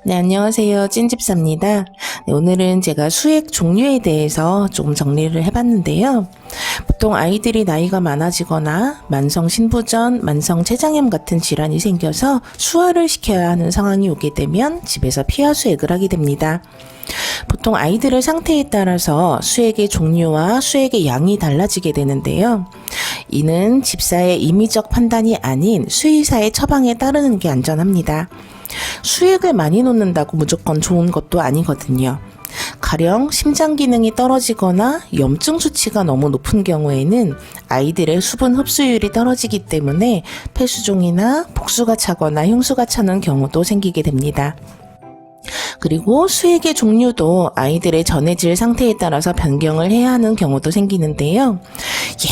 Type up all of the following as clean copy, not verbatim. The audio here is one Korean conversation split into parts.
네, 안녕하세요. 찐집사입니다. 네, 오늘은 제가 수액 종류에 대해서 조금 정리를 해봤는데요. 보통 아이들이 나이가 많아지거나 만성 신부전, 만성 췌장염 같은 질환이 생겨서 수화를 시켜야 하는 상황이 오게 되면 집에서 피하 수액을 하게 됩니다. 보통 아이들의 상태에 따라서 수액의 종류와 수액의 양이 달라지게 되는데요. 이는 집사의 임의적 판단이 아닌 수의사의 처방에 따르는 게 안전합니다. 수액을 많이 놓는다고 무조건 좋은 것도 아니거든요. 가령 심장 기능이 떨어지거나 염증 수치가 너무 높은 경우에는 아이들의 수분 흡수율이 떨어지기 때문에 폐수종이나 복수가 차거나 흉수가 차는 경우도 생기게 됩니다. 그리고 수액의 종류도 아이들의 전해질 상태에 따라서 변경을 해야 하는 경우도 생기는데요.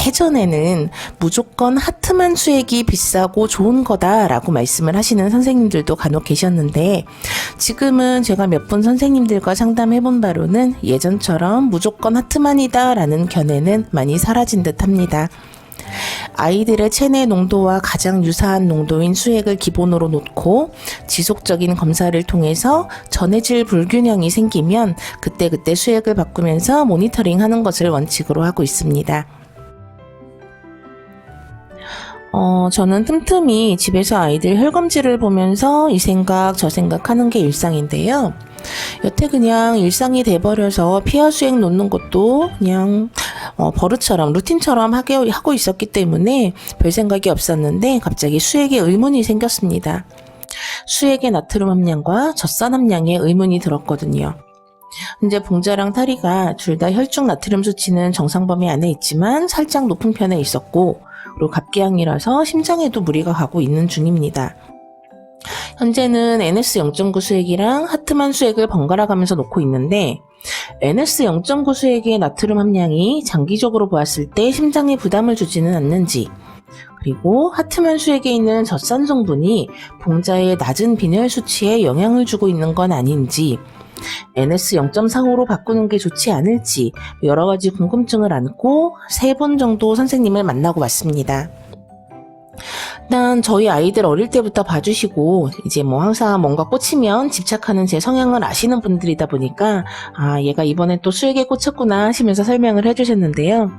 예전에는 무조건 하트만 수액이 비싸고 좋은 거다라고 말씀을 하시는 선생님들도 간혹 계셨는데, 지금은 제가 몇 분 선생님들과 상담해본 바로는 예전처럼 무조건 하트만이다 라는 견해는 많이 사라진 듯 합니다. 아이들의 체내 농도와 가장 유사한 농도인 수액을 기본으로 놓고 지속적인 검사를 통해서 전해질 불균형이 생기면 그때그때 수액을 바꾸면서 모니터링하는 것을 원칙으로 하고 있습니다. 저는 틈틈이 집에서 아이들 혈검질을 보면서 이 생각 저 생각하는 게 일상인데요. 여태 그냥 일상이 돼버려서 피하 수액 놓는 것도 그냥 버릇처럼 루틴처럼 하고 있었기 때문에 별 생각이 없었는데 갑자기 수액에 의문이 생겼습니다. 수액의 나트륨 함량과 젖산 함량에 의문이 들었거든요. 현재 봉자랑 타리가 둘 다 혈중 나트륨 수치는 정상 범위 안에 있지만 살짝 높은 편에 있었고, 그리고 갑기양이라서 심장에도 무리가 가고 있는 중입니다. 현재는 NS 0.9 수액이랑 하트만 수액을 번갈아 가면서 놓고 있는데, NS 0.9 수액의 나트륨 함량이 장기적으로 보았을 때 심장에 부담을 주지는 않는지, 그리고 하트만 수액에 있는 젖산 성분이 봉자의 낮은 빈혈 수치에 영향을 주고 있는 건 아닌지, NS 0.45로 바꾸는 게 좋지 않을지 여러 가지 궁금증을 안고 3번 정도 선생님을 만나고 왔습니다. 일단 저희 아이들 어릴 때부터 봐주시고 이제 항상 뭔가 꽂히면 집착하는 제 성향을 아시는 분들이다 보니까 얘가 이번에 또 수액에 꽂혔구나 하시면서 설명을 해주셨는데요.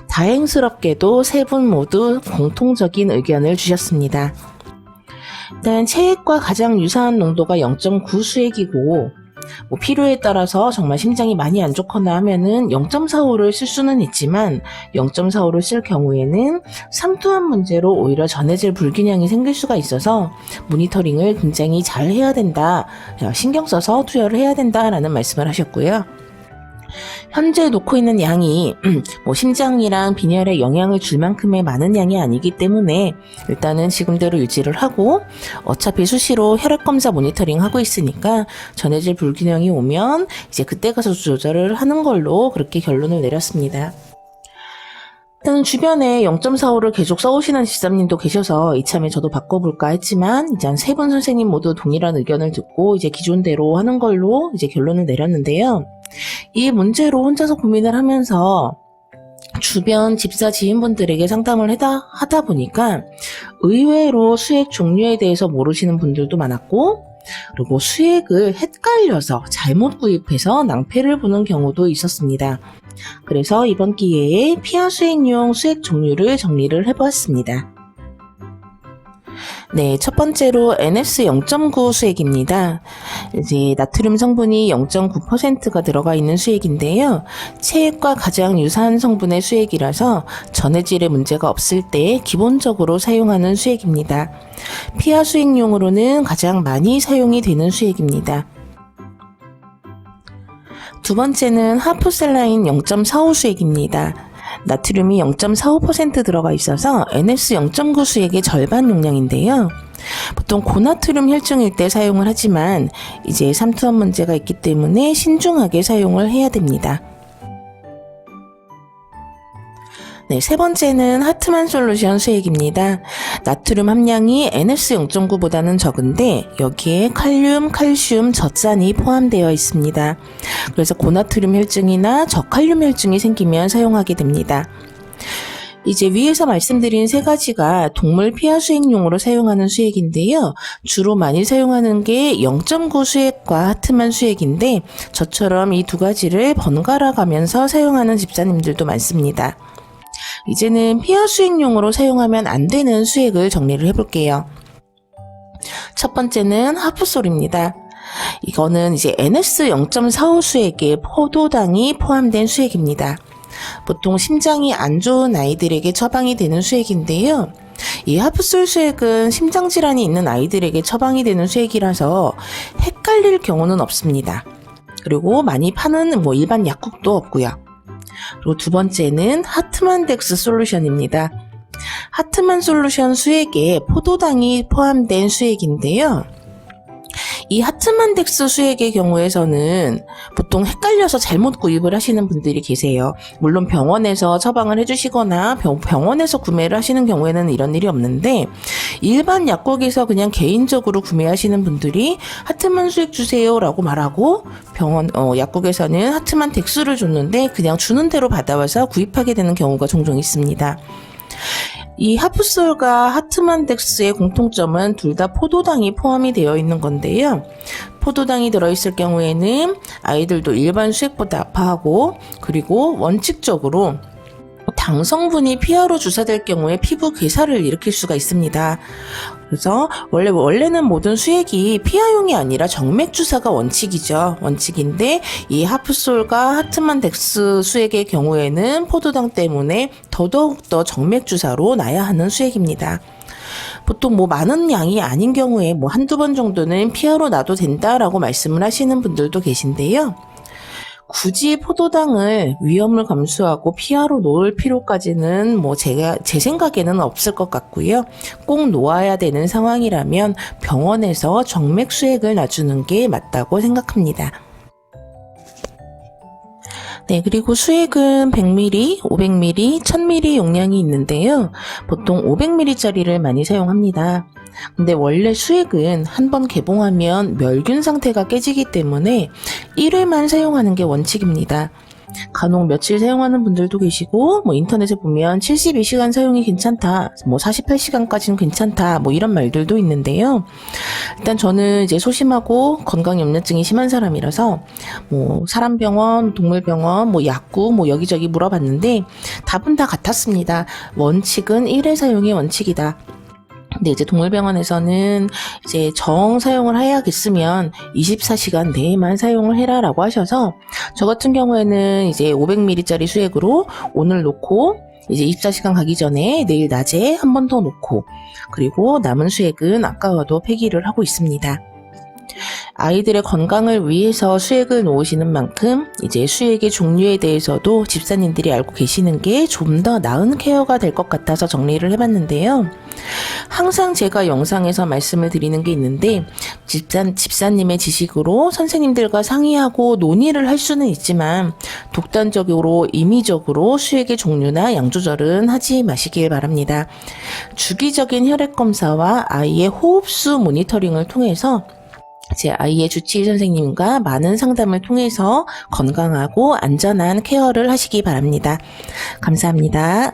다행스럽게도 3분 모두 공통적인 의견을 주셨습니다. 일단 체액과 가장 유사한 농도가 0.9 수액이고, 필요에 따라서 정말 심장이 많이 안 좋거나 하면은 0.45를 쓸 수는 있지만 0.45를 쓸 경우에는 삼투압 문제로 오히려 전해질 불균형이 생길 수가 있어서 모니터링을 굉장히 잘 해야 된다, 신경 써서 투여를 해야 된다라는 말씀을 하셨고요. 현재 놓고 있는 양이 심장이랑 빈혈에 영향을 줄 만큼의 많은 양이 아니기 때문에 일단은 지금대로 유지를 하고, 어차피 수시로 혈액검사 모니터링 하고 있으니까 전해질 불균형이 오면 이제 그때 가서 조절을 하는 걸로 그렇게 결론을 내렸습니다. 일단 주변에 0.45를 계속 써오시는 집사님도 계셔서 이참에 저도 바꿔볼까 했지만, 이제 한 3분 선생님 모두 동일한 의견을 듣고 이제 기존대로 하는 걸로 이제 결론을 내렸는데요. 이 문제로 혼자서 고민을 하면서 주변 집사 지인분들에게 상담을 하다 보니까 의외로 수액 종류에 대해서 모르시는 분들도 많았고, 그리고 수액을 헷갈려서 잘못 구입해서 낭패를 보는 경우도 있었습니다. 그래서 이번 기회에 피하 수액용 수액 종류를 정리를 해보았습니다. 네, 첫 번째로 NS 0.9 수액입니다. 이제 나트륨 성분이 0.9%가 들어가 있는 수액인데요. 체액과 가장 유사한 성분의 수액이라서 전해질에 문제가 없을 때 기본적으로 사용하는 수액입니다. 피하 수액용으로는 가장 많이 사용이 되는 수액입니다. 두 번째는 하프셀라인 0.45 수액입니다. 나트륨이 0.45% 들어가 있어서 NS 0.9 수액의 절반 용량인데요. 보통 고나트륨 혈증일 때 사용을 하지만 이제 삼투압 문제가 있기 때문에 신중하게 사용을 해야 됩니다. 네, 세 번째는 하트만 솔루션 수액입니다. 나트륨 함량이 NS 0.9보다는 적은데 여기에 칼륨, 칼슘, 젖산이 포함되어 있습니다. 그래서 고나트륨 혈증이나 저칼륨 혈증이 생기면 사용하게 됩니다. 이제 위에서 말씀드린 세 가지가 동물 피하 수액용으로 사용하는 수액인데요. 주로 많이 사용하는 게 0.9 수액과 하트만 수액인데 저처럼 이 두 가지를 번갈아 가면서 사용하는 집사님들도 많습니다. 이제는 피하 수액용으로 사용하면 안 되는 수액을 정리를 해볼게요. 첫 번째는 하프솔입니다. 이거는 이제 NS 0.45 수액에 포도당이 포함된 수액입니다. 보통 심장이 안 좋은 아이들에게 처방이 되는 수액인데요. 이 하프솔 수액은 심장질환이 있는 아이들에게 처방이 되는 수액이라서 헷갈릴 경우는 없습니다. 그리고 많이 파는 일반 약국도 없고요. 그리고 두 번째는 하트만덱스 솔루션입니다. 하트만 솔루션 수액에 포도당이 포함된 수액인데요. 이 하트만덱스 수액의 경우에서는 보통 헷갈려서 잘못 구입을 하시는 분들이 계세요. 물론 병원에서 처방을 해주시거나 병원에서 구매를 하시는 경우에는 이런 일이 없는데 일반 약국에서 그냥 개인적으로 구매하시는 분들이 하트만 수액 주세요 라고 말하고 약국에서는 하트만 덱스를 줬는데 그냥 주는 대로 받아와서 구입하게 되는 경우가 종종 있습니다. 이 하프솔과 하트만덱스의 공통점은 둘 다 포도당이 포함이 되어 있는 건데요. 포도당이 들어있을 경우에는 아이들도 일반 수액보다 아파하고 그리고 원칙적으로 당 성분이 피하로 주사될 경우에 피부 괴사를 일으킬 수가 있습니다. 그래서 원래는 모든 수액이 피하용이 아니라 정맥 주사가 원칙인데 이 하프솔과 하트만덱스 수액의 경우에는 포도당 때문에 더더욱더 정맥 주사로 놔야 하는 수액입니다. 보통 많은 양이 아닌 경우에 한두 번 정도는 피하로 놔도 된다라고 말씀을 하시는 분들도 계신데요. 굳이 포도당을 위험을 감수하고 피하로 놓을 필요까지는 제 생각에는 없을 것 같고요. 꼭 놓아야 되는 상황이라면 병원에서 정맥 수액을 놔주는 게 맞다고 생각합니다. 네, 그리고 수액은 100ml, 500ml, 1000ml 용량이 있는데요. 보통 500ml짜리를 많이 사용합니다. 근데 원래 수액은 한번 개봉하면 멸균 상태가 깨지기 때문에 1회만 사용하는 게 원칙입니다. 간혹 며칠 사용하는 분들도 계시고 인터넷에 보면 72시간 사용이 괜찮다, 48시간까지는 괜찮다 이런 말들도 있는데요. 일단 저는 이제 소심하고 건강염려증이 심한 사람이라서 사람병원, 동물병원, 약국 여기저기 물어봤는데 답은 다 같았습니다. 원칙은 1회 사용이 원칙이다. 근데 이제 동물병원에서는 이제 정 사용을 해야겠으면 24시간 내에만 사용을 해라라고 하셔서 저 같은 경우에는 이제 500ml짜리 수액으로 오늘 놓고 이제 24시간 가기 전에 내일 낮에 한 번 더 놓고 그리고 남은 수액은 아까워도 폐기를 하고 있습니다. 아이들의 건강을 위해서 수액을 놓으시는 만큼 이제 수액의 종류에 대해서도 집사님들이 알고 계시는 게 좀 더 나은 케어가 될 것 같아서 정리를 해봤는데요. 항상 제가 영상에서 말씀을 드리는 게 있는데 집사님의 지식으로 선생님들과 상의하고 논의를 할 수는 있지만 독단적으로 임의적으로 수액의 종류나 양 조절은 하지 마시길 바랍니다. 주기적인 혈액 검사와 아이의 호흡수 모니터링을 통해서 제 아이의 주치의 선생님과 많은 상담을 통해서 건강하고 안전한 케어를 하시기 바랍니다. 감사합니다.